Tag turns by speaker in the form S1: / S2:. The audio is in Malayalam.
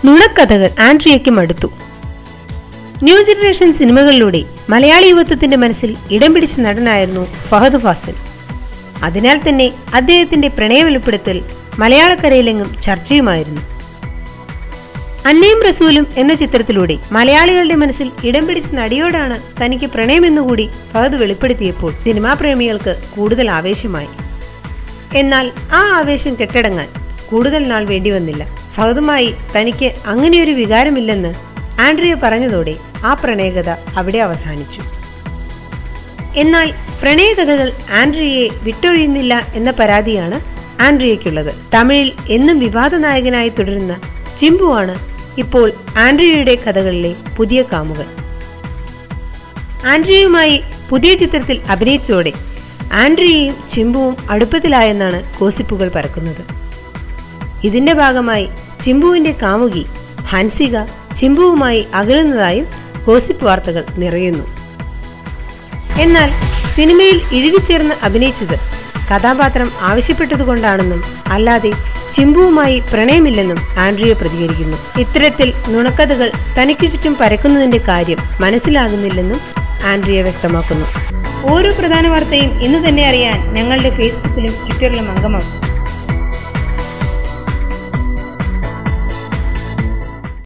S1: നുണക്കഥകൾ ആൻഡ്രിയയ്ക്ക് മടുത്തു. ന്യൂ ജനറേഷൻ സിനിമകളിലൂടെ മലയാളി യുവത്വത്തിന്റെ മനസ്സിൽ ഇടം പിടിച്ച നടനായിരുന്നു ഫഹദ് ഫാസിൽ. അതിനാൽ തന്നെ അദ്ദേഹത്തിന്റെ പ്രണയ വെളിപ്പെടുത്തൽ മലയാളക്കരയിലെങ്ങും ചർച്ചയുമായിരുന്നു. അന്നയും റസൂലും എന്ന ചിത്രത്തിലൂടെ മലയാളികളുടെ മനസ്സിൽ ഇടം പിടിച്ച നടിയോടാണ് തനിക്ക് പ്രണയമെന്നുകൂടി ഫഹദ് വെളിപ്പെടുത്തിയപ്പോൾ സിനിമാ പ്രേമികൾക്ക് കൂടുതൽ ആവേശമായി. എന്നാൽ ആ ആവേശം കെട്ടടങ്ങാൻ കൂടുതൽ നാൾ വേണ്ടി വന്നില്ല. ഫഹദുമായി തനിക്ക് അങ്ങനെയൊരു വികാരമില്ലെന്ന് ആൻഡ്രിയ പറഞ്ഞതോടെ ആ പ്രണയകഥ അവിടെ അവസാനിച്ചു. എന്നാൽ പ്രണയകഥകൾ ആൻഡ്രിയയെ വിട്ടൊഴിയുന്നില്ല എന്ന പരാതിയാണ് ആൻഡ്രിയയ്ക്കുള്ളത്. തമിഴിൽ എന്നും വിവാദ നായകനായി തുടരുന്ന ചിമ്പുവാണ് ഇപ്പോൾ ആൻഡ്രിയയുടെ കഥകളിലെ പുതിയ കാമുകൻ. ആൻഡ്രിയയുമായി പുതിയ ചിത്രത്തിൽ അഭിനയിച്ചതോടെ ആൻഡ്രിയയും ചിമ്പുവും അടുപ്പത്തിലായെന്നാണ് ഗോസിപ്പുകൾ പരക്കുന്നത്. ഇതിന്റെ ഭാഗമായി ചിമ്പുവിന്റെ കാമുകി ഹൻസിക ചിമ്പുവുമായി അകലുന്നതായും ഗോസിപ്പ് വാർത്തകൾ നിറയുന്നു. എന്നാൽ സിനിമയിൽ ഇഴുകിച്ചേർന്ന് അഭിനയിച്ചത് കഥാപാത്രം ആവശ്യപ്പെട്ടതുകൊണ്ടാണെന്നും അല്ലാതെ ചിമ്പുവുമായി പ്രണയമില്ലെന്നും ആൻഡ്രിയ പ്രതികരിക്കുന്നു. ഇത്തരത്തിൽ നുണക്കഥകൾ തനിക്കു ചുറ്റും പരക്കുന്നതിന്റെ കാര്യം മനസ്സിലാകുന്നില്ലെന്നും ആൻഡ്രിയ വ്യക്തമാക്കുന്നു. ഓരോ പ്രധാന വാർത്തയും ഇന്ന് തന്നെ അറിയാൻ ഞങ്ങളുടെ ഫേസ്ബുക്കിലും ട്വിറ്ററിലും അംഗമാകും.